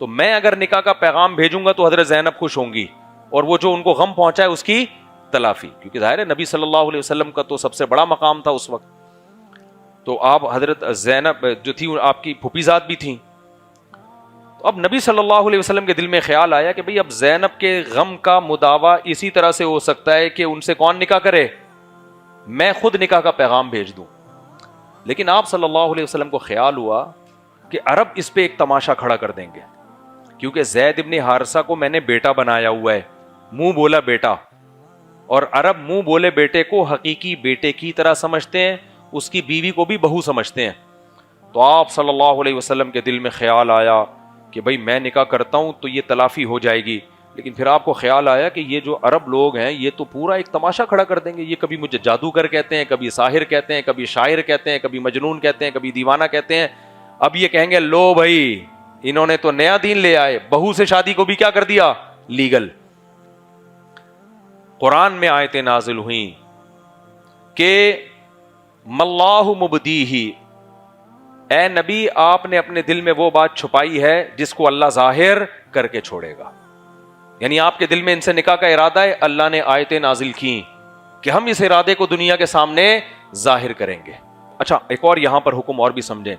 تو میں اگر نکاح کا پیغام بھیجوں گا تو حضرت زینب خوش ہوں گی, اور وہ جو ان کو غم پہنچا ہے اس کی تلافی, کیونکہ ظاہر ہے نبی صلی اللہ علیہ وسلم کا تو سب سے بڑا مقام تھا اس وقت. تو آپ حضرت زینب جو تھی آپ کی پھوپھی ذات بھی تھیں. تو اب نبی صلی اللہ علیہ وسلم کے دل میں خیال آیا کہ بھئی اب زینب کے غم کا مداوع اسی طرح سے ہو سکتا ہے کہ ان سے کون نکاح کرے, میں خود نکاح کا پیغام بھیج دوں. لیکن آپ صلی اللہ علیہ وسلم کو خیال ہوا کہ عرب اس پہ ایک تماشا کھڑا کر دیں گے, کیونکہ زید ابن حارثہ کو میں نے بیٹا بنایا ہوا ہے, منہ بولا بیٹا, اور عرب منہ بولے بیٹے کو حقیقی بیٹے کی طرح سمجھتے ہیں, اس کی بیوی کو بھی بہو سمجھتے ہیں. تو آپ صلی اللہ علیہ وسلم کے دل میں خیال آیا کہ بھئی میں نکاح کرتا ہوں تو یہ تلافی ہو جائے گی. لیکن پھر آپ کو خیال آیا کہ یہ جو عرب لوگ ہیں یہ تو پورا ایک تماشا کھڑا کر دیں گے, یہ کبھی مجھے جادوگر کہتے ہیں, کبھی ساحر کہتے ہیں, کبھی شاعر کہتے ہیں, کبھی مجنون کہتے ہیں, کبھی دیوانہ کہتے ہیں. اب یہ کہیں گے لو بھائی انہوں نے تو نیا دین لے آئے, بہو سے شادی کو بھی کیا کر دیا لیگل. قرآن میں آیتیں نازل ہوئیں کہ مَاللَّهُ مُبْدِيهِ, اے نبی آپ نے اپنے دل میں وہ بات چھپائی ہے جس کو اللہ ظاہر کر کے چھوڑے گا. یعنی آپ کے دل میں ان سے نکاح کا ارادہ ہے, اللہ نے آیتیں نازل کی کہ ہم اس ارادے کو دنیا کے سامنے ظاہر کریں گے. اچھا ایک اور یہاں پر حکم اور بھی سمجھیں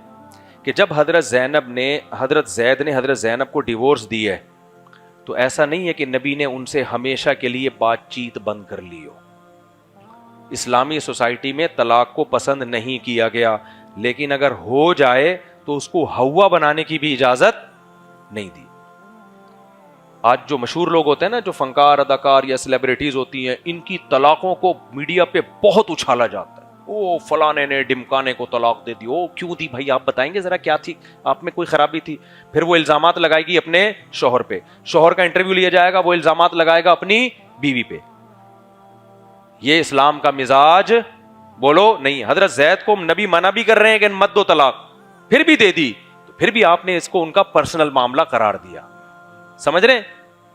کہ جب حضرت زید نے حضرت زینب کو ڈیورس دی ہے تو ایسا نہیں ہے کہ نبی نے ان سے ہمیشہ کے لیے بات چیت بند کر لی ہو. اسلامی سوسائٹی میں طلاق کو پسند نہیں کیا گیا, لیکن اگر ہو جائے تو اس کو ہوا بنانے کی بھی اجازت نہیں دی. آج جو مشہور لوگ ہوتے ہیں نا, جو فنکار اداکار یا سیلیبریٹیز ہوتی ہیں, ان کی طلاقوں کو میڈیا پہ بہت اچھالا جاتا ہے. او فلانے نے ڈمکانے کو طلاق دے دی, او کیوں دی بھائی, آپ بتائیں گے ذرا کیا تھی, آپ میں کوئی خرابی تھی. پھر وہ الزامات لگائے گی اپنے شوہر پہ, شوہر کا انٹرویو لیا جائے گا, وہ الزامات لگائے گا اپنی بیوی پہ. یہ اسلام کا مزاج بولو نہیں. حضرت زید کو نبی منع بھی کر رہے ہیں کہ مت دو طلاق, پھر بھی دے دی, تو پھر بھی آپ نے اس کو ان کا پرسنل معاملہ قرار دیا. سمجھ رہے ہیں,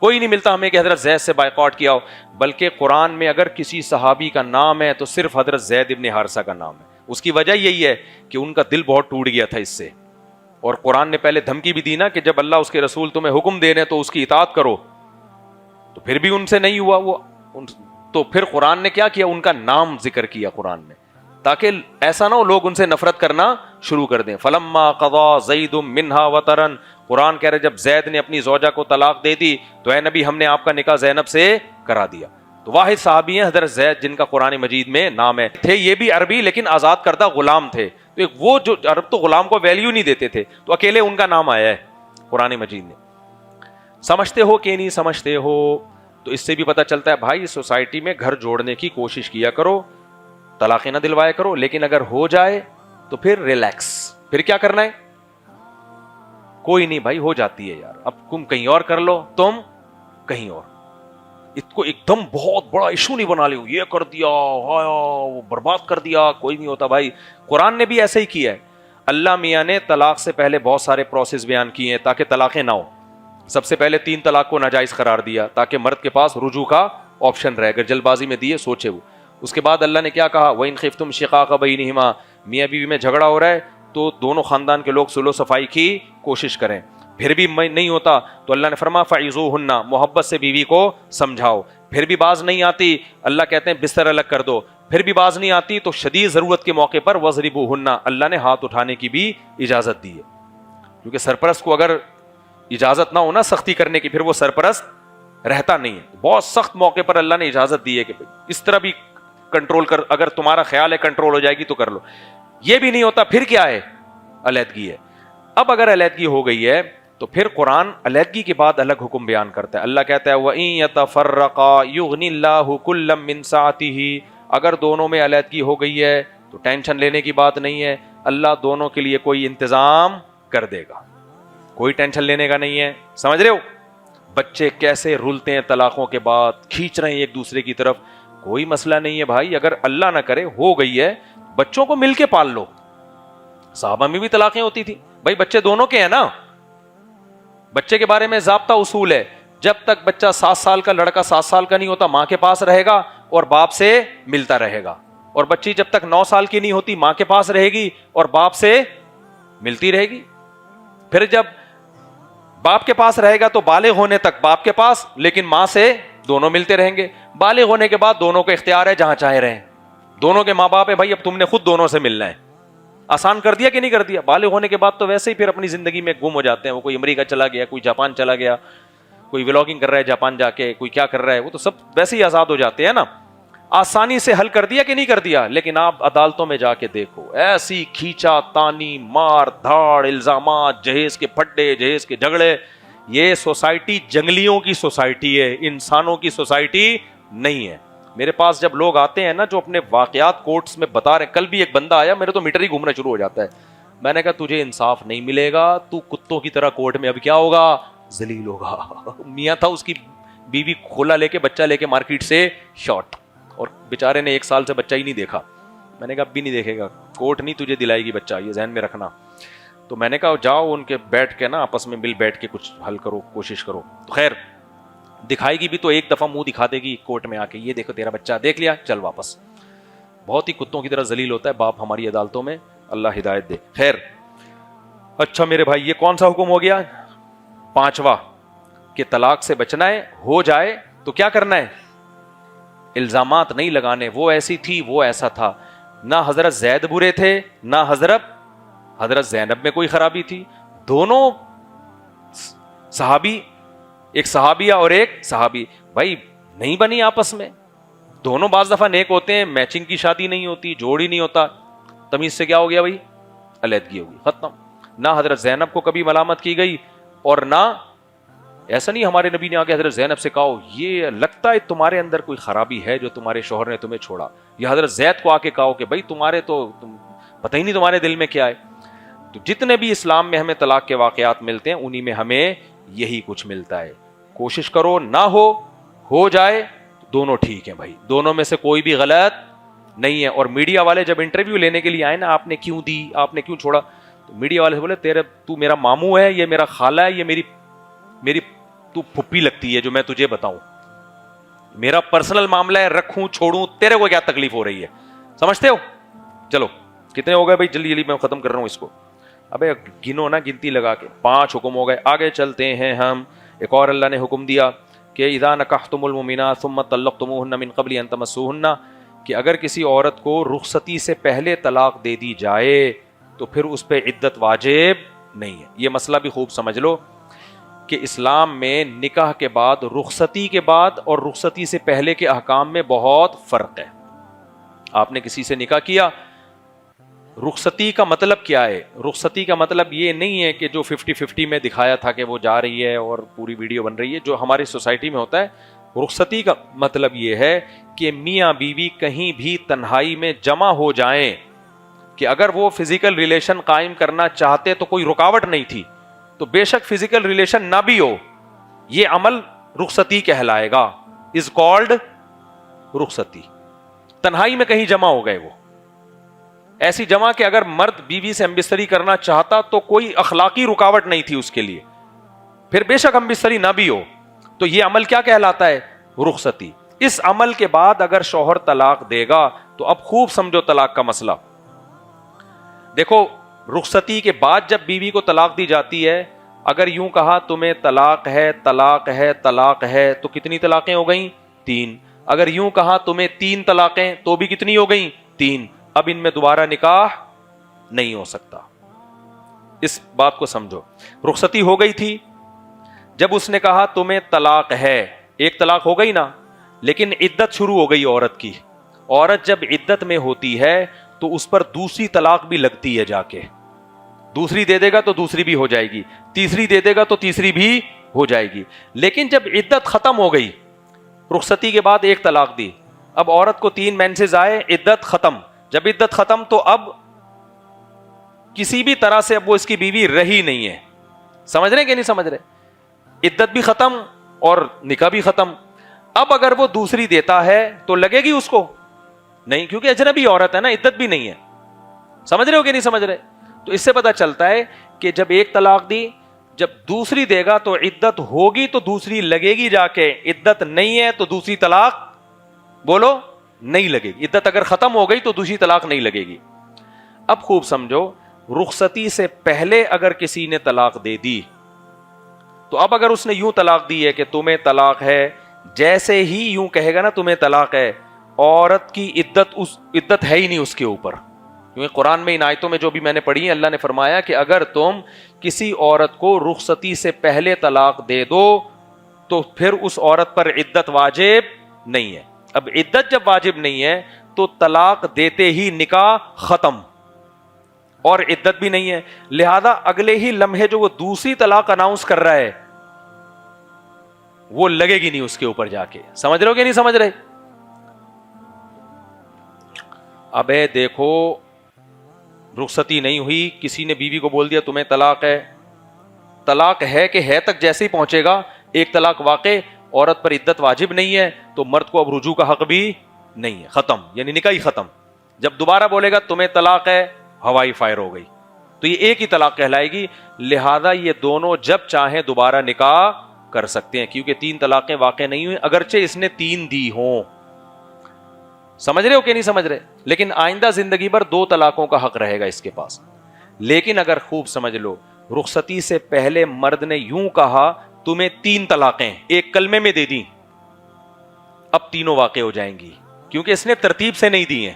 کوئی نہیں ملتا ہمیں کہ حضرت زید سے بائیکاٹ کیا ہو, بلکہ قرآن میں اگر کسی صحابی کا نام ہے تو صرف حضرت زید ابن حارثہ کا نام ہے. اس کی وجہ یہی ہے کہ ان کا دل بہت ٹوٹ گیا تھا اس سے, اور قرآن نے پہلے دھمکی بھی دی نا کہ جب اللہ اس کے رسول تمہیں حکم دے رہے ہیں تو اس کی اطاعت کرو, تو پھر بھی ان سے نہیں ہوا وہ, تو پھر قرآن نے کیا کیا, ان کا نام ذکر کیا قرآن میں, تاکہ ایسا نہ ہو لوگ ان سے نفرت کرنا شروع کر دیں. فلما قضا زید منها وطرا, قرآن کہہ رہے جب زید نے اپنی زوجہ کو طلاق دے دی تو اے نبی ہم نے آپ کا نکاح زینب سے کرا دیا. تو واحد صحابی ہیں حضرت زید جن کا قرآن مجید میں نام ہے. تھے یہ بھی عربی لیکن آزاد کردہ غلام تھے, تو ایک وہ جو عرب تو غلام کو ویلیو نہیں دیتے تھے, تو اکیلے ان کا نام آیا ہے قرآن مجید میں. سمجھتے ہو کہ نہیں سمجھتے ہو؟ تو اس سے بھی پتہ چلتا ہے بھائی سوسائٹی میں گھر جوڑنے کی کوشش کیا کرو, طلاقیں نہ دلوایا کرو, لیکن اگر ہو جائے تو پھر ریلیکس. پھر کیا کرنا ہے, کوئی نہیں بھائی ہو جاتی ہے یار, اب تم کہیں اور کر لو, تم کہیں اور. اس کو ایک دم بہت بڑا ایشو نہیں بنا لو, یہ کر دیا وہ برباد کر دیا, کوئی نہیں ہوتا بھائی. قرآن نے بھی ایسے ہی کیا ہے. اللہ میاں نے طلاق سے پہلے بہت سارے پروسیس بیان کیے ہیں تاکہ طلاقیں نہ ہو. سب سے پہلے 3 طلاق کو ناجائز قرار دیا تاکہ مرد کے پاس رجوع کا آپشن رہے, اگر جلد بازی میں دیے سوچے وہ. اس کے بعد اللہ نے کیا کہا, وَإِنْ خِفْتُمْ شِقَاقَ بَيْنِهِمَا, میاں بیوی میں جھگڑا ہو رہا ہے تو دونوں خاندان کے لوگ صلح و صفائی کی کوشش کریں. پھر بھی نہیں ہوتا تو اللہ نے فرمایا فَعِظُوهُنَّ, محبت سے بیوی کو سمجھاؤ. پھر بھی باز نہیں آتی, اللہ کہتے ہیں بستر الگ کر دو. پھر بھی باز نہیں آتی تو شدید ضرورت کے موقع پر وَضْرِبُوهُنَّ, اللہ نے ہاتھ اٹھانے کی بھی اجازت دی ہے. کیونکہ سرپرست کو اگر اجازت نہ ہونا سختی کرنے کی, پھر وہ سرپرست رہتا نہیں ہے. بہت سخت موقع پر اللہ نے اجازت دی ہے کہ اس طرح بھی کنٹرول کر, اگر تمہارا خیال ہے کنٹرول ہو جائے گی تو کر لو. یہ بھی نہیں ہوتا, پھر کیا ہے, علیحدگی ہے. اب اگر علیحدگی ہو گئی ہے تو پھر قرآن علیحدگی کے بعد الگ حکم بیان کرتا ہے. اللہ کہتا ہے وَإِن يَتَفَرَّقَا يُغْنِ اللَّهُ كُلًّا مِّن سَعَتِهِ, اگر دونوں میں علیحدگی ہو گئی ہے تو ٹینشن لینے کی بات نہیں ہے, اللہ دونوں کے لیے کوئی انتظام کر دے گا, کوئی ٹینشن لینے کا نہیں ہے. سمجھ رہے ہو, بچے کیسے رولتے ہیں طلاقوں کے بعد, کھینچ رہے ہیں ایک دوسرے کی طرف. کوئی مسئلہ نہیں ہے بھائی, اگر اللہ نہ کرے ہو گئی ہے بچوں کو مل کے پال لو. صحابہ میں بھی طلاقیں ہوتی تھی بھائی, بچے دونوں کے ہیں نا. بچے کے بارے میں ضابطہ اصول ہے, جب تک بچہ 7 سال کا, لڑکا 7 سال کا نہیں ہوتا ماں کے پاس رہے گا اور باپ سے ملتا رہے گا, اور بچی جب تک 9 سال کی نہیں ہوتی ماں کے پاس رہے گی اور باپ سے ملتی رہے گی. پھر جب باپ کے پاس رہے گا تو بالغ ہونے تک باپ کے پاس, لیکن ماں سے دونوں ملتے رہیں گے. بالغ ہونے کے بعد دونوں کا اختیار ہے, جہاں چاہے رہیں. دونوں کے ماں باپ ہے بھائی, اب تم نے خود دونوں سے ملنا ہے. آسان کر دیا کہ نہیں کر دیا؟ بالغ ہونے کے بعد تو ویسے ہی پھر اپنی زندگی میں گم ہو جاتے ہیں. وہ کوئی امریکہ چلا گیا, کوئی جاپان چلا گیا, کوئی ولاگنگ کر رہا ہے جاپان جا کے, کوئی کیا کر رہا ہے, وہ تو سب ویسے ہی آزاد ہو جاتے ہیں نا. آسانی سے حل کر دیا کہ نہیں کر دیا؟ لیکن آپ عدالتوں میں جا کے دیکھو, ایسی کھینچا تانی, مار دھاڑ, الزامات, جہیز کے پھڈے, جہیز کے جھگڑے. یہ سوسائٹی جنگلیوں کی سوسائٹی ہے, انسانوں کی سوسائٹی نہیں ہے. میرے پاس جب لوگ آتے ہیں نا جو اپنے واقعات کورٹس میں بتا رہے ہیں, کل بھی ایک بندہ آیا, میرے تو میٹر ہی گھومنا شروع ہو جاتا ہے. میں نے کہا تجھے انصاف نہیں ملے گا, تو کتوں کی طرح کورٹ میں اب کیا ہوگا, ذلیل ہوگا. میاں تھا, اس کی بیوی کھولا لے کے, بچہ لے کے مارکیٹ سے شارٹ, اور بیچارے نے 1 سال سے بچہ ہی نہیں دیکھا. میں نے کہا اب بھی نہیں دیکھے گا, کورٹ نہیں تجھے دلائے گی بچہ, یہ ذہن میں رکھنا. تو میں نے کہا جاؤ ان کے بیٹھ کے نا آپس میں مل بیٹھ کے کچھ حل کرو, کوشش کرو. تو خیر دکھائے گی بھی تو ایک دفعہ منہ دکھا دے گی کورٹ میں آ کے, یہ دیکھو تیرا بچہ, دیکھ لیا, چل واپس. بہت ہی کتوں کی طرح ذلیل ہوتا ہے باپ ہماری عدالتوں میں, اللہ ہدایت دے. خیر اچھا میرے بھائی, یہ کون سا حکم ہو گیا؟ 5واں, کہ طلاق سے بچنا ہے. ہو جائے تو کیا کرنا ہے؟ الزامات نہیں لگانے, وہ ایسی تھی, وہ ایسا تھا. نہ حضرت زید برے تھے, نہ حضرت زینب میں کوئی خرابی تھی. دونوں صحابی, ایک صحابیہ اور ایک صحابی, بھائی نہیں بنی آپس میں. دونوں بعض دفعہ نیک ہوتے ہیں, میچنگ کی شادی نہیں ہوتی, جوڑ ہی نہیں ہوتا. تمیز سے کیا ہو گیا بھائی؟ علیحدگی ہوگی, ختم. نہ حضرت زینب کو کبھی ملامت کی گئی, اور نہ ایسا نہیں ہمارے نبی نے آ کے حضرت زینب سے کہا یہ لگتا ہے تمہارے اندر کوئی خرابی ہے جو تمہارے شوہر نے تمہیں چھوڑا, یا حضرت زید کو آ کے کہو کہ بھائی تمہارے تو پتہ ہی نہیں تمہارے دل میں کیا ہے. تو جتنے بھی اسلام میں ہمیں طلاق کے واقعات ملتے ہیں انہی میں ہمیں یہی کچھ ملتا ہے. کوشش کرو, نہ ہو جائے دونوں ٹھیک ہیں بھائی, دونوں میں سے کوئی بھی غلط نہیں ہے. اور میڈیا والے جب انٹرویو لینے کے لیے آئے نا, آپ نے کیوں دی, آپ نے کیوں چھوڑا, تو میڈیا والے سے بولے تو میرا ماموں ہے, یہ میرا خالہ ہے, یہ میری تو پھپھی لگتی ہے جو میں تجھے بتاؤں, میرا پرسنل معاملہ ہے, رکھوں چھوڑوں, تیرے کو کیا تکلیف ہو رہی ہے, سمجھتے ہو؟ چلو کتنے ہو گئے بھائی, جلدی جلدی میں ختم کر رہا ہوں اس کو. ابے گنو نا گنتی لگا کے, 5 حکم ہو گئے. آگے چلتے ہیں ہم. ایک اور اللہ نے حکم دیا کہ اذا نکحتم المؤمنات ثم طلقتموهن من قبل ان تمسوهن, کہ اگر کسی عورت کو رخصتی سے پہلے طلاق دے دی جائے تو پھر اس پہ عدت واجب نہیں ہے. یہ مسئلہ بھی خوب سمجھ لو کہ اسلام میں نکاح کے بعد, رخصتی کے بعد اور رخصتی سے پہلے کے احکام میں بہت فرق ہے. آپ نے کسی سے نکاح کیا, رخصتی کا مطلب کیا ہے؟ رخصتی کا مطلب یہ نہیں ہے کہ جو 50-50 میں دکھایا تھا کہ وہ جا رہی ہے اور پوری ویڈیو بن رہی ہے, جو ہماری سوسائٹی میں ہوتا ہے. رخصتی کا مطلب یہ ہے کہ میاں بیوی کہیں بھی تنہائی میں جمع ہو جائیں, کہ اگر وہ فزیکل ریلیشن قائم کرنا چاہتے تو کوئی رکاوٹ نہیں تھی, تو بے شک فزیکل ریلیشن نہ بھی ہو, یہ عمل رخصتی کہلائے گا, از کالڈ رخصتی. تنہائی میں کہیں جمع ہو گئے, وہ ایسی جمع کہ اگر مرد بیوی سے ہمبستری کرنا چاہتا تو کوئی اخلاقی رکاوٹ نہیں تھی اس کے لیے, پھر بے شک ہمبستری نہ بھی ہو, تو یہ عمل کیا کہلاتا ہے؟ رخصتی. اس عمل کے بعد اگر شوہر طلاق دے گا تو اب خوب سمجھو طلاق کا مسئلہ. دیکھو رخصتی کے بعد جب بیوی کو طلاق دی جاتی ہے, اگر یوں کہا تمہیں طلاق ہے طلاق ہے طلاق ہے, تو کتنی طلاقیں ہو گئیں؟ 3. اگر یوں کہا تمہیں 3 طلاقیں, تو بھی کتنی ہو گئیں؟ 3. اب ان میں دوبارہ نکاح نہیں ہو سکتا. اس بات کو سمجھو. رخصتی ہو گئی تھی, جب اس نے کہا تمہیں طلاق ہے, ایک طلاق ہو گئی نا, لیکن عدت شروع ہو گئی عورت کی. عورت جب عدت میں ہوتی ہے تو اس پر دوسری طلاق بھی لگتی ہے, جا کے دوسری دے دے گا تو دوسری بھی ہو جائے گی, تیسری دے دے گا تو تیسری بھی ہو جائے گی. لیکن جب عدت ختم ہو گئی, رخصتی کے بعد ایک طلاق دی, اب عورت کو 3 مینسز آئے, عدت ختم. جب عدت ختم تو اب کسی بھی طرح سے اب وہ اس کی بیوی رہی نہیں ہے. سمجھ رہے کہ نہیں سمجھ رہے؟ عدت بھی ختم اور نکاح بھی ختم. اب اگر وہ دوسری دیتا ہے تو لگے گی اس کو؟ نہیں, کیونکہ اجنبی عورت ہے نا, عدت بھی نہیں ہے. سمجھ رہے ہو کہ نہیں سمجھ رہے؟ تو اس سے پتہ چلتا ہے کہ جب ایک طلاق دی, جب دوسری دے گا تو عدت ہوگی تو دوسری لگے گی جا کے, عدت نہیں ہے تو دوسری طلاق بولو نہیں لگے گی. عدت اگر ختم ہو گئی تو دوسری طلاق نہیں لگے گی. اب خوب سمجھو, رخصتی سے پہلے اگر کسی نے طلاق دے دی تو اب اگر اس نے یوں طلاق دی ہے کہ تمہیں طلاق ہے، جیسے ہی یوں کہے گا نا تمہیں طلاق ہے، عورت کی عدت ہے ہی نہیں اس کے اوپر. کیونکہ قرآن میں ان آیتوں میں جو بھی میں نے پڑھی ہے اللہ نے فرمایا کہ اگر تم کسی عورت کو رخصتی سے پہلے طلاق دے دو تو پھر اس عورت پر عدت واجب نہیں ہے. اب عدت جب واجب نہیں ہے تو طلاق دیتے ہی نکاح ختم اور عدت بھی نہیں ہے، لہذا اگلے ہی لمحے جو وہ دوسری طلاق اناؤنس کر رہا ہے وہ لگے گی نہیں اس کے اوپر جا کے. سمجھ رہے ہو کہ نہیں سمجھ رہے؟ ابے دیکھو رخصتی نہیں ہوئی، کسی نے بیوی کو بول دیا تمہیں طلاق ہے، طلاق ہے کہ ہے تک جیسے ہی پہنچے گا ایک طلاق واقع، عورت پر عدت واجب نہیں ہے تو مرد کو اب رجوع کا حق بھی نہیں ہے، ختم، یعنی نکاح ہی ختم. جب دوبارہ بولے گا تمہیں طلاق ہے، ہوائی فائر ہو گئی، تو یہ ایک ہی طلاق کہلائے گی. لہذا یہ دونوں جب چاہیں دوبارہ نکاح کر سکتے ہیں، کیونکہ 3 طلاقیں واقع نہیں ہوئی اگرچہ اس نے 3 دی ہوں. سمجھ رہے ہو کہ نہیں سمجھ رہے؟ لیکن آئندہ زندگی بھر 2 طلاقوں کا حق رہے گا اس کے پاس. لیکن اگر خوب سمجھ لو، رخصتی سے پہلے مرد نے یوں کہا تمہیں 3 طلاقیں ایک کلمے میں دے دی، اب تینوں واقع ہو جائیں گی، کیونکہ اس نے ترتیب سے نہیں دی ہیں.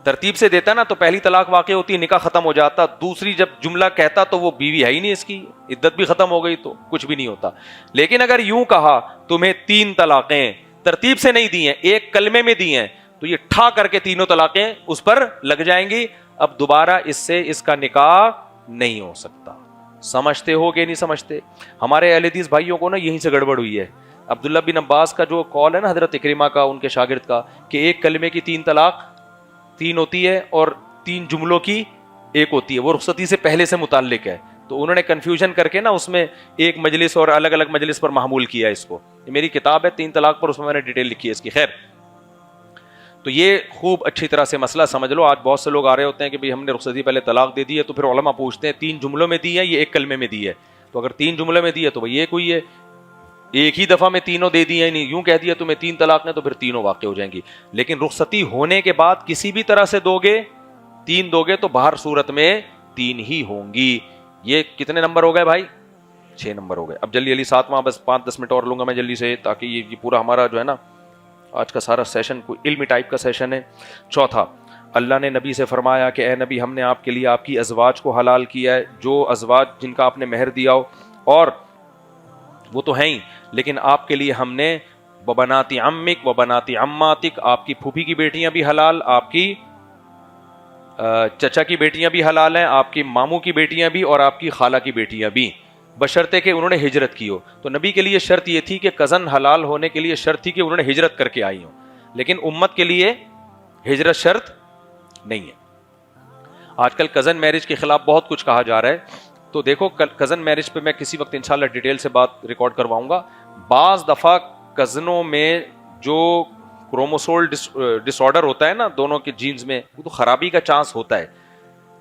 ترتیب سے دیتا نا تو پہلی طلاق واقع ہوتی، نکاح ختم ہو جاتا، دوسری جب جملہ کہتا تو وہ بیوی ہے ہی نہیں، اس کی عدت بھی ختم ہو گئی تو کچھ بھی نہیں ہوتا. لیکن اگر یوں کہا تمہیں 3 طلاقیں، ترتیب سے نہیں دی ہیں، ایک کلمے میں دی ہیں، تو یہ ٹھا کر کے تینوں طلاقیں اس پر لگ جائیں گی، اب دوبارہ اس سے اس کا نکاح نہیں ہو سکتا. سمجھتے ہو کہ نہیں سمجھتے؟ ہمارے اہل حدیث بھائیوں کو نا یہیں سے گڑبڑ ہوئی ہے. عبداللہ بن عباس کا جو قول ہے نا حضرت اکرمہ کا، ان کے شاگرد کا، کہ ایک کلمے کی 3 طلاق 3 ہوتی ہے اور 3 جملوں کی 1 ہوتی ہے، وہ رخصتی سے پہلے سے متعلق ہے. تو انہوں نے کنفیوژن کر کے نا اس میں ایک مجلس اور الگ الگ مجلس پر محمول کیا اس کو. یہ میری کتاب ہے 3 طلاق پر، اس میں نے ڈیٹیل لکھی ہے اس کی. خیر، تو یہ خوب اچھی طرح سے مسئلہ سمجھ لو. آج بہت سے لوگ آ رہے ہوتے ہیں کہ ہم نے رخصتی پہلے طلاق دے دی ہے، تو پھر علماء پوچھتے ہیں 3 جملوں میں دی ہے یہ 1 کلمے میں دی ہے؟ تو اگر 3 جملے میں دی ہے تو بھئی ایک ہوئی ہے، ایک ہی دفعہ میں تینوں دے دی ہیں، نہیں یوں کہہ دیا تمہیں 3 طلاق نے تو پھر تینوں واقع ہو جائیں گی. لیکن رخصتی ہونے کے بعد کسی بھی طرح سے دو گے، 3 دو گے تو باہر صورت میں 3 ہی ہوں گی. یہ کتنے نمبر ہو گئے بھائی؟ 6 نمبر ہو گئے. اب جلدی 7واں، بس 5-10 منٹ اور لوں گا میں جلدی سے، تاکہ یہ پورا ہمارا جو ہے نا آج کا سارا سیشن کوئی علمی ٹائپ کا سیشن ہے. چوتھا، اللہ نے نبی سے فرمایا کہ اے نبی ہم نے آپ کے لیے آپ کی ازواج کو حلال کیا ہے، جو ازواج جن کا آپ نے مہر دیا ہو، اور وہ تو ہیں ہی، لیکن آپ کے لیے ہم نے وبناتی عمک وبناتی عماتک، آپ کی پھوپھی کی بیٹیاں بھی حلال، آپ کی چچا کی بیٹیاں بھی حلال ہیں، آپ کی ماموں کی بیٹیاں بھی، اور آپ کی خالہ کی بیٹیاں بھی، بشرطے کہ انہوں نے ہجرت کی ہو. تو نبی کے لیے شرط یہ تھی کہ کزن حلال ہونے کے لیے شرط تھی کہ انہوں نے ہجرت کر کے آئی ہوں، لیکن امت کے لیے ہجرت شرط نہیں ہے. آج کل کزن میرج کے خلاف بہت کچھ کہا جا رہا ہے. تو دیکھو کزن میرج پہ میں کسی وقت انشاءاللہ ڈیٹیل سے بات ریکارڈ کرواؤں گا. بعض دفعہ کزنوں میں جو کروموسول ڈس آرڈر ہوتا ہے نا دونوں کے جینز میں، وہ تو خرابی کا چانس ہوتا ہے،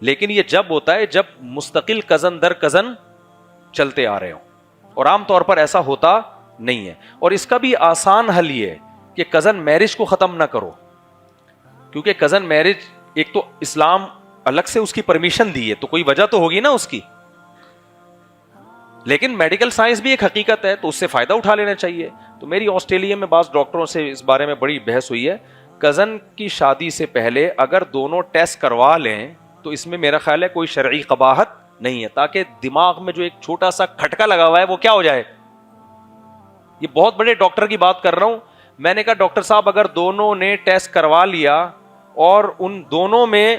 لیکن یہ جب ہوتا ہے جب مستقل کزن در کزن چلتے آ رہے ہوں، اور عام طور پر ایسا ہوتا نہیں ہے. اور اس کا بھی آسان حل یہ ہے کہ کزن میرج کو ختم نہ کرو، کیونکہ کزن میرج ایک تو اسلام الگ سے اس کی پرمیشن دی ہے تو کوئی وجہ تو ہوگی نا اس کی، لیکن میڈیکل سائنس بھی ایک حقیقت ہے تو اس سے فائدہ اٹھا لینا چاہیے. تو میری آسٹریلیا میں بعض ڈاکٹروں سے اس بارے میں بڑی بحث ہوئی ہے. کزن کی شادی سے پہلے اگر دونوں ٹیسٹ کروا لیں تو اس میں میرا خیال ہے کوئی شرعی قباحت نہیں ہے، تاکہ دماغ میں جو ایک چھوٹا سا کھٹکا لگا ہوا ہے وہ کیا ہو جائے. یہ بہت بڑے ڈاکٹر کی بات کر رہا ہوں. میں نے کہا ڈاکٹر صاحب اگر دونوں نے ٹیسٹ کروا لیا اور ان دونوں میں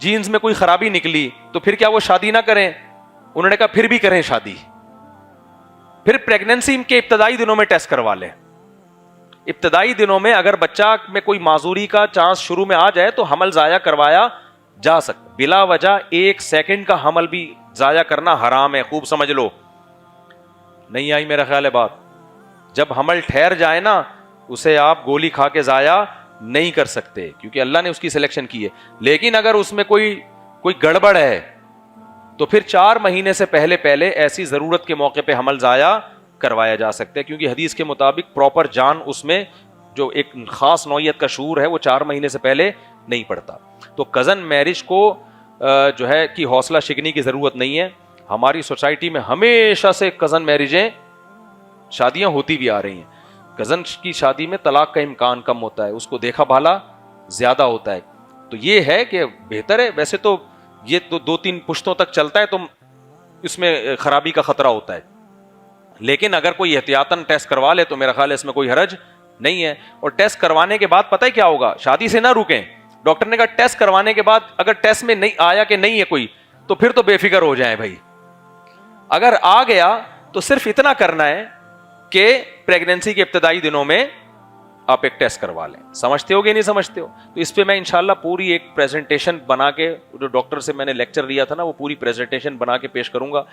جینز میں کوئی خرابی نکلی تو پھر کیا وہ شادی نہ کریں؟ انہوں نے کہا پھر بھی کریں شادی، پھر پریگننسی کے ابتدائی دنوں میں ٹیسٹ کروا لیں. ابتدائی دنوں میں اگر بچہ میں کوئی معذوری کا چانس شروع میں آ جائے تو حمل ضائع کروایا جا سکتا. بلا وجہ 1 سیکنڈ کا حمل بھی ضائع کرنا حرام ہے، خوب سمجھ لو. نہیں آئی میرا خیال ہے بات؟ جب حمل ٹھہر جائے نا اسے آپ گولی کھا کے ضائع نہیں کر سکتے، کیونکہ اللہ نے اس کی سلیکشن کی ہے. لیکن اگر اس میں کوئی گڑبڑ ہے تو پھر 4 مہینے سے پہلے ایسی ضرورت کے موقع پہ حمل ضائع کروایا جا سکتا ہے، کیونکہ حدیث کے مطابق پراپر جان اس میں جو ایک خاص نوعیت کا شعور ہے وہ 4 مہینے سے پہلے نہیں پڑتا. تو کزن میرج کو جو ہے کہ حوصلہ شکنی کی ضرورت نہیں ہے. ہماری سوسائٹی میں ہمیشہ سے کزن میرجیں شادیاں ہوتی بھی آ رہی ہیں. کزن کی شادی میں طلاق کا امکان کم ہوتا ہے, اس کو دیکھا بھالا زیادہ ہوتا ہے. تو یہ ہے کہ بہتر ہے. ویسے تو یہ تو 2-3 پشتوں تک چلتا ہے تو اس میں خرابی کا خطرہ ہوتا ہے, لیکن اگر کوئی احتیاطاً ٹیسٹ کروا لے تو میرا خیال ہے اس میں کوئی حرج نہیں ہے. اور ٹیسٹ کروانے کے بعد پتہ ہے کیا ہوگا, شادی سے نہ رکیں. ڈاکٹر نے کہا ٹیسٹ کروانے کے بعد اگر ٹیسٹ میں نہیں آیا کہ نہیں ہے کوئی, تو پھر تو بے فکر ہو جائیں بھائی. اگر آ گیا تو صرف اتنا کرنا ہے کہ پریگنینسی کے ابتدائی دنوں میں آپ ایک ٹیسٹ کروا لیں. سمجھتے ہو کہ نہیں سمجھتے ہو؟ تو اس پہ میں انشاءاللہ پوری ایک پریزنٹیشن بنا کے, جو ڈاکٹر سے میں نے لیکچر لیا تھا نا, وہ پوری پریزنٹیشن بنا کے پیش کروں گا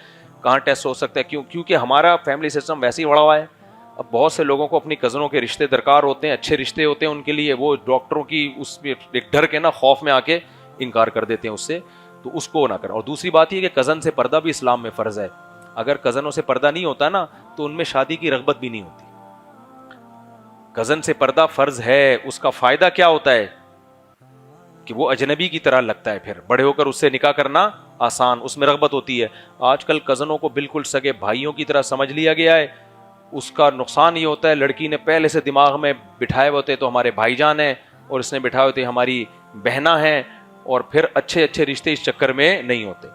کہاں ٹیسٹ ہو سکتا ہے. کیونکہ ہمارا فیملی سسٹم ویسے ہی بڑا ہوا ہے. اب بہت سے لوگوں کو اپنی کزنوں کے رشتے درکار ہوتے ہیں, اچھے رشتے ہوتے ہیں ان کے لیے, وہ ڈاکٹروں کی اس میں ایک ڈر کے نا خوف میں آ کے انکار کر دیتے ہیں اس سے. تو اس کو نہ کریں. اور دوسری بات یہ کہ کزن سے پردہ بھی اسلام میں فرض ہے. اگر کزنوں سے پردہ نہیں ہوتا نا تو ان میں شادی کی رغبت بھی نہیں ہوتی. کزن سے پردہ فرض ہے. اس کا فائدہ کیا ہوتا ہے کہ وہ اجنبی کی طرح لگتا ہے, پھر بڑے ہو کر اس سے نکاح کرنا آسان, اس میں رغبت ہوتی ہے. آج کل کزنوں کو بالکل سگے بھائیوں کی طرح سمجھ لیا گیا ہے. اس کا نقصان یہ ہوتا ہے, لڑکی نے پہلے سے دماغ میں بٹھائے ہوتے تو ہمارے بھائی جان ہیں, اور اس نے بٹھائے ہوتے ہماری بہنا ہیں, اور پھر اچھے اچھے رشتے اس چکر میں نہیں ہوتے.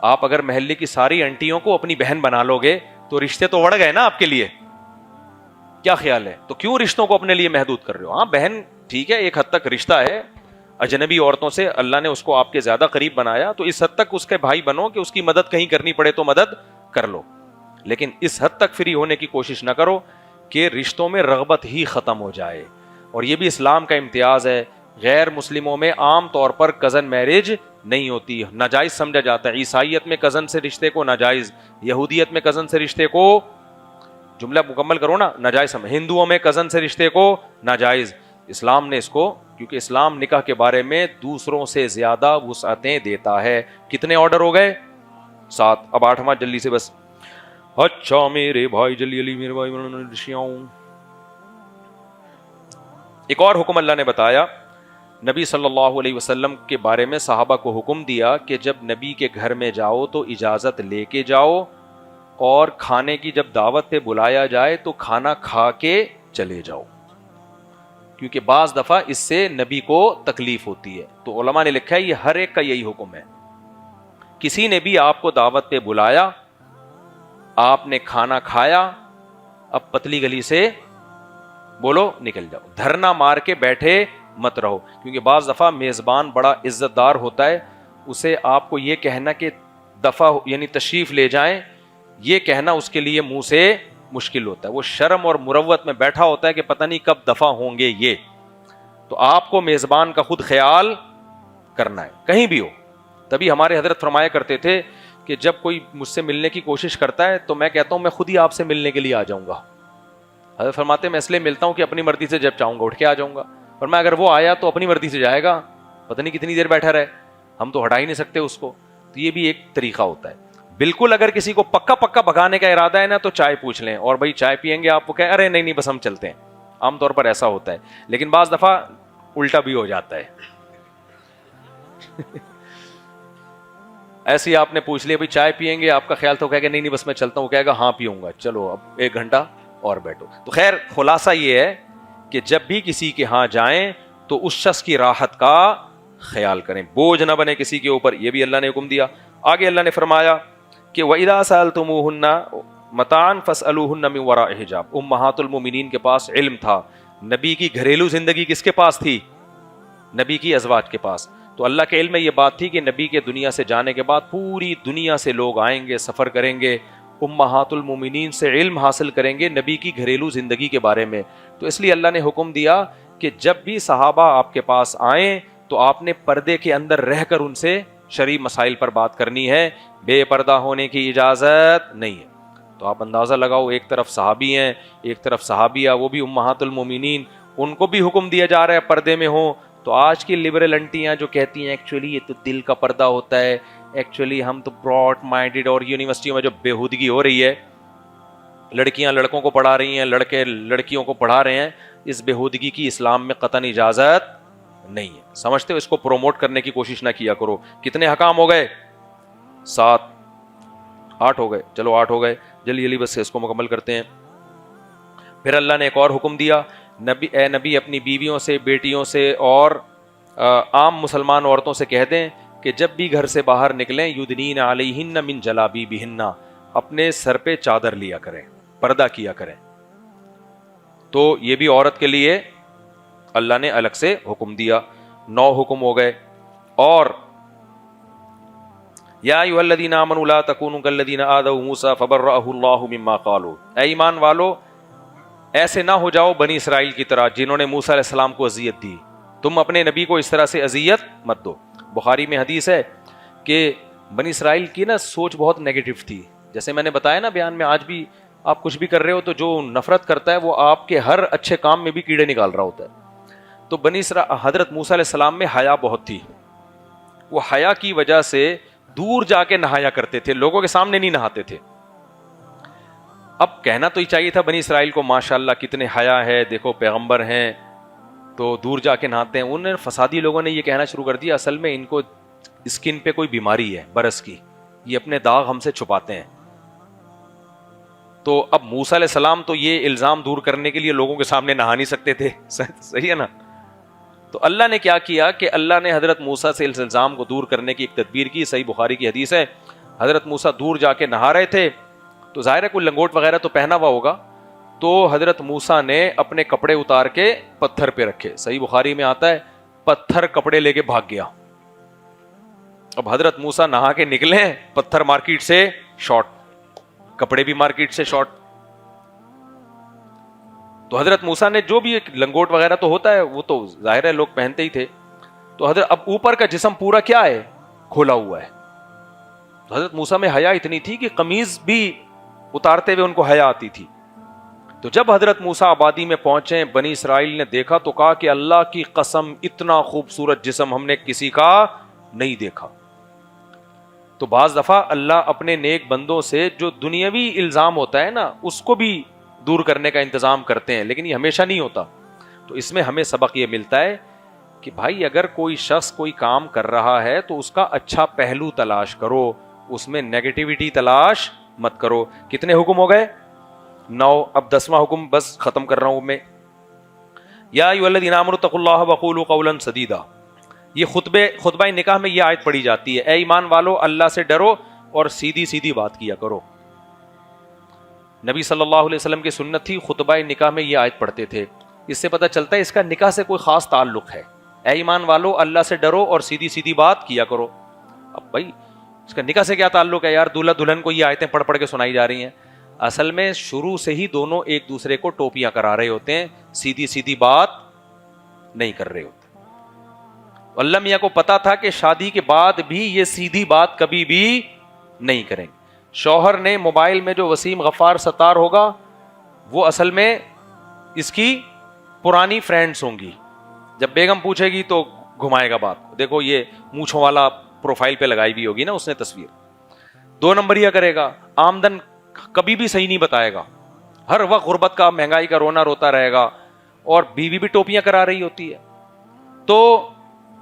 آپ اگر محلے کی ساری انٹیوں کو اپنی بہن بنا لو گے تو رشتے تو بڑھ گئے نا آپ کے لیے. کیا خیال ہے؟ تو کیوں رشتوں کو اپنے لیے محدود کر رہے ہو؟ ہاں بہن ٹھیک ہے, ایک حد تک رشتہ ہے, اجنبی عورتوں سے اللہ نے اس کو آپ کے زیادہ قریب بنایا, تو اس حد تک اس کے بھائی بنو کہ اس کی مدد کہیں کرنی پڑے تو مدد کر لو. لیکن اس حد تک فری ہونے کی کوشش نہ کرو کہ رشتوں میں رغبت ہی ختم ہو جائے. اور یہ بھی اسلام کا امتیاز ہے. غیر مسلموں میں عام طور پر کزن میرج نہیں ہوتی, ناجائز سمجھا جاتا ہے. عیسائیت میں کزن سے رشتے کو ناجائز, یہودیت میں کزن سے رشتے کو, جملہ مکمل کرو نا, ناجائز سمجھ. ہندوؤں میں کزن سے رشتے کو ناجائز. اسلام نے اس کو, کیونکہ اسلام نکاح کے بارے میں دوسروں سے زیادہ وسعتیں دیتا ہے. کتنے آرڈر ہو گئے؟ 7. اب 8واں جلدی سے بس. اچھا میرے بھائی جلی علی میرے بھائی رشیاں. ایک اور حکم اللہ نے بتایا, نبی صلی اللہ علیہ وسلم کے بارے میں صحابہ کو حکم دیا کہ جب نبی کے گھر میں جاؤ تو اجازت لے کے جاؤ, اور کھانے کی جب دعوت پہ بلایا جائے تو کھانا کھا کے چلے جاؤ, کیونکہ بعض دفعہ اس سے نبی کو تکلیف ہوتی ہے. تو علماء نے لکھا ہے یہ ہر ایک کا یہی حکم ہے. کسی نے بھی آپ کو دعوت پہ بلایا, آپ نے کھانا کھایا, اب پتلی گلی سے بولو نکل جاؤ. دھرنا مار کے بیٹھے مت رہو, کیونکہ بعض دفعہ میزبان بڑا عزت دار ہوتا ہے, اسے آپ کو یہ کہنا کہ دفعہ یعنی تشریف لے جائیں, یہ کہنا اس کے لیے منہ سے مشکل ہوتا ہے. وہ شرم اور مروت میں بیٹھا ہوتا ہے کہ پتہ نہیں کب دفعہ ہوں گے یہ. تو آپ کو میزبان کا خود خیال کرنا ہے کہیں بھی ہو. تبھی ہمارے حضرت فرمایا کرتے تھے کہ جب کوئی مجھ سے ملنے کی کوشش کرتا ہے تو میں کہتا ہوں میں خود ہی آپ سے ملنے کے لیے آ جاؤں گا. حضرت فرماتے ہیں میں اس لیے ملتا ہوں کہ اپنی مرضی سے جب چاہوں گا اٹھ کے آ جاؤں گا, اور میں اگر وہ آیا تو اپنی مرضی سے جائے گا, پتہ نہیں کتنی دیر بیٹھا رہے, ہم تو ہٹا ہی نہیں سکتے اس کو. تو یہ بھی ایک طریقہ ہوتا ہے. بالکل اگر کسی کو پکا پکا بھگانے کا ارادہ ہے نا تو چائے پوچھ لیں, اور بھائی چائے پیئیں گے آپ, کو کہیں ارے نہیں بس ہم چلتے ہیں. عام طور پر ایسا ہوتا ہے, لیکن بعض دفعہ الٹا بھی ہو جاتا ہے. ایسے ہی آپ نے پوچھ لیا بھائی چائے پیئیں گے, آپ کا خیال تو کہے گا نہیں بس میں چلتا ہوں, کہے گا ہاں پیوں گا, چلو اب 1 گھنٹہ اور بیٹھو. تو خیر خلاصہ یہ ہے کہ جب بھی کسی کے ہاں جائیں تو اس شخص کی راحت کا خیال کریں, بوجھ نہ بنے کسی کے اوپر. یہ بھی اللہ نے حکم دیا. آگے اللہ نے فرمایا کہ وَإِذَا سَأَلْتُمُوهُنَّ مَتَاعًا فَاسْأَلُوهُنَّ مِنْ وَرَاءِ حِجَابٍ. امہات المومنین کے پاس علم تھا. نبی کی گھریلو زندگی کس کے پاس تھی؟ نبی کی ازواج کے پاس. تو اللہ کے علم میں یہ بات تھی کہ نبی کے دنیا سے جانے کے بعد پوری دنیا سے لوگ آئیں گے, سفر کریں گے, امہات المومنین سے علم حاصل کریں گے نبی کی گھریلو زندگی کے بارے میں. تو اس لیے اللہ نے حکم دیا کہ جب بھی صحابہ آپ کے پاس آئیں تو آپ نے پردے کے اندر رہ کر ان سے شرعی مسائل پر بات کرنی ہے, بے پردہ ہونے کی اجازت نہیں ہے. تو آپ اندازہ لگاؤ, ایک طرف صحابی ہیں, ایک طرف صحابیہ, وہ بھی امہات المومنین, ان کو بھی حکم دیا جا رہا ہے پردے میں ہوں. تو آج کی لبرل انٹیاں جو کہتی ہیں ایکچولی یہ تو دل کا پردہ ہوتا ہے, ایکچولی ہم تو براڈ مائنڈیڈ, اور یونیورسٹیوں میں جو بےہودگی ہو رہی ہے, لڑکیاں لڑکوں کو پڑھا رہی ہیں, لڑکے لڑکیوں کو پڑھا رہے ہیں, اس بےہودگی کی اسلام میں قطعاً اجازت نہیں ہے. سمجھتے ہو؟ اس کو پروموٹ کرنے کی کوشش نہ کیا کرو. کتنے حکام ہو گئے؟ 7. 8 ہو گئے, چلو 8 ہو گئے, جلدی جلدی بس اس کو مکمل کرتے ہیں. پھر اللہ نے ایک اور حکم دیا, اے نبی اپنی بیویوں سے, بیٹیوں سے اور عام مسلمان عورتوں سے کہہ دیں کہ جب بھی گھر سے باہر نکلیں یدنین علیہن من جلابیبہن, اپنے سر پہ چادر لیا کریں, پردہ کیا کریں. تو یہ بھی عورت کے لیے اللہ نے الگ سے حکم دیا. 9 حکم ہو گئے. اور یا ایھا الذین آمنوا لا تکونوا کالذین آذوا موسیٰ فبرأہ اللہ مما قالوا, اے ایمان والو ایسے نہ ہو جاؤ بنی اسرائیل کی طرح جنہوں نے موسیٰ علیہ السلام کو اذیت دی, تم اپنے نبی کو اس طرح سے اذیت مت دو. بخاری میں حدیث ہے کہ بنی اسرائیل کی نا سوچ بہت نیگیٹو تھی. جیسے میں نے بتایا نا بیان میں, آج بھی آپ کچھ بھی کر رہے ہو تو جو نفرت کرتا ہے وہ آپ کے ہر اچھے کام میں بھی کیڑے نکال رہا ہوتا ہے. تو حضرت موسیٰ علیہ السلام میں حیا بہت تھی. وہ حیا کی وجہ سے دور جا کے نہایا کرتے تھے, لوگوں کے سامنے نہیں نہاتے تھے. اب کہنا تو ہی چاہیے تھا بنی اسرائیل کو ماشاءاللہ کتنے حیا ہے, دیکھو پیغمبر ہیں تو دور جا کے نہاتے ہیں. انہیں فسادی لوگوں نے یہ کہنا شروع کر دیا اصل میں ان کو اسکن پہ کوئی بیماری ہے برس کی, یہ اپنے داغ ہم سے چھپاتے ہیں. تو اب موسیٰ علیہ السلام تو یہ الزام دور کرنے کے لیے لوگوں کے سامنے نہا نہیں سکتے تھے, صحیح ہے نا. تو اللہ نے کیا کیا کہ اللہ نے حضرت موسیٰ سے اس الزام کو دور کرنے کی ایک تدبیر کی. صحیح بخاری کی حدیث ہے, حضرت موسیٰ دور جا کے نہا رہے تھے تو ظاہر ہے کوئی لنگوٹ وغیرہ تو پہنا ہوا ہوگا, تو حضرت موسیٰ نے اپنے کپڑے اتار کے پتھر پہ رکھے. صحیح بخاری میں آتا ہے پتھر کپڑے لے کے بھاگ گیا. اب حضرت موسیٰ نہا کے نکلے, پتھر مارکیٹ سے شارٹ, کپڑے بھی مارکیٹ سے شارٹ. تو حضرت موسیٰ نے جو بھی ایک لنگوٹ وغیرہ تو ہوتا ہے وہ تو ظاہر ہے لوگ پہنتے ہی تھے, تو حضرت اب اوپر کا جسم پورا کیا ہے, کھولا ہوا ہے. تو حضرت موسیٰ میں حیا اتنی تھی کہ قمیض بھی اتارتے ہوئے ان کو حیا آتی تھی. تو جب حضرت موسیٰ آبادی میں پہنچے, بنی اسرائیل نے دیکھا تو کہا کہ اللہ کی قسم اتنا خوبصورت جسم ہم نے کسی کا نہیں دیکھا. تو بعض دفعہ اللہ اپنے نیک بندوں سے جو دنیاوی الزام ہوتا ہے نا اس کو بھی دور کرنے کا انتظام کرتے ہیں, لیکن یہ ہمیشہ نہیں ہوتا. تو اس میں ہمیں سبق یہ ملتا ہے کہ بھائی اگر کوئی شخص کوئی کام کر رہا ہے تو اس کا اچھا پہلو تلاش کرو, اس میں نیگیٹیوٹی تلاش مت کرو. کتنے حکم ہو گئے؟ 9. اب 10واں حکم بس ختم کر رہا ہوں میں. یا ایھا الذین آمنوا اتقوا اللہ وقولوا قولا سدیدا, یہ خطبہ نکاح میں یہ آیت پڑھی جاتی ہے, اے ایمان والو اللہ سے ڈرو اور سیدھی سیدھی بات کیا کرو. نبی صلی اللہ علیہ وسلم کی سنت تھی خطبہ نکاح میں یہ آیت پڑھتے تھے. اس سے پتہ چلتا ہے اس کا نکاح سے کوئی خاص تعلق ہے. اے ایمان والو اللہ سے ڈرو اور سیدھی سیدھی بات کیا کرو. اب بھائی اس کا نکاح سے کیا تعلق ہے یار؟ دولہا دلہن کو یہ آیتیں پڑھ پڑھ کے سنائی جا رہی ہیں. اصل میں شروع سے ہی دونوں ایک دوسرے کو ٹوپیاں کرا رہے ہوتے ہیں, سیدھی سیدھی بات نہیں کر رہے ہوتے. اللہ میاں کو پتا تھا کہ شادی کے بعد بھی یہ سیدھی بات کبھی بھی نہیں کریں گے. شوہر نے موبائل میں جو وسیم غفار ستار ہوگا وہ اصل میں اس کی پرانی فرینڈز ہوں گی. جب بیگم پوچھے گی تو گھمائے گا بات کو, دیکھو یہ مونچھوں والا پروفائل پہ لگائی بھی ہوگی نا اس نے تصویر. 2 نمبریہ کرے گا, آمدن کبھی بھی صحیح نہیں بتائے گا, ہر وقت غربت کا مہنگائی کا رونا روتا رہے گا, اور بیوی بھی ٹوپیاں کرا رہی ہوتی ہے. تو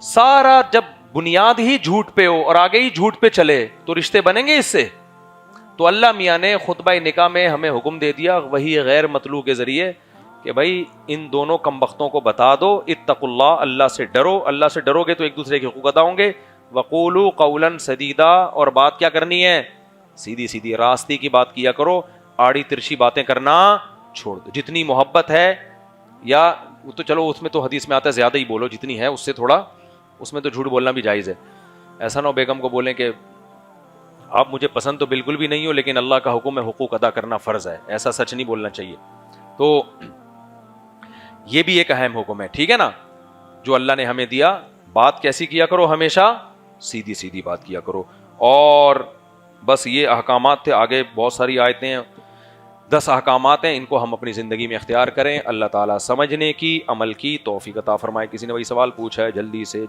سارا جب بنیاد ہی جھوٹ پہ ہو اور آگے ہی جھوٹ پہ چلے تو رشتے بنیں گے اس سے؟ تو اللہ میاں نے خطبہ نکاح میں ہمیں حکم دے دیا وہی غیر مطلوع کے ذریعے کہ بھائی ان دونوں کمبختوں کو بتا دو, اتقوا اللہ, اللہ سے ڈرو. اللہ سے ڈرو گے تو ایک دوسرے کے حقوق ادا ہوں گے. وقولوا قولا سدیدا, اور بات کیا کرنی ہے؟ سیدھی سیدھی راستے کی بات کیا کرو, آڑی ترچھی باتیں کرنا چھوڑ دو. جتنی محبت ہے, یا تو چلو اس میں تو حدیث میں آتا ہے زیادہ ہی بولو, جتنی ہے اس سے تھوڑا, اس میں تو جھوٹ بولنا بھی جائز ہے. ایسا نہ ہو بیگم کو بولیں کہ آپ مجھے پسند تو بالکل بھی نہیں ہو لیکن اللہ کا حکم ہے حقوق ادا کرنا فرض ہے, ایسا سچ نہیں بولنا چاہیے. تو یہ بھی ایک اہم حکم ہے, ٹھیک ہے نا, جو اللہ نے ہمیں دیا. بات کیسی کیا کرو؟ ہمیشہ سیدھی سیدھی بات کیا کرو. اور بس یہ احکامات تھے, آگے بہت ساری آیتیں ہیں, 10 احکامات ہیں, ان کو ہم اپنی زندگی میں اختیار کریں. اللہ تعالیٰ سمجھنے کی, عمل کی توفیق عطا فرمائے. کسی نے وہی سوال پوچھا ہے, جلدی سے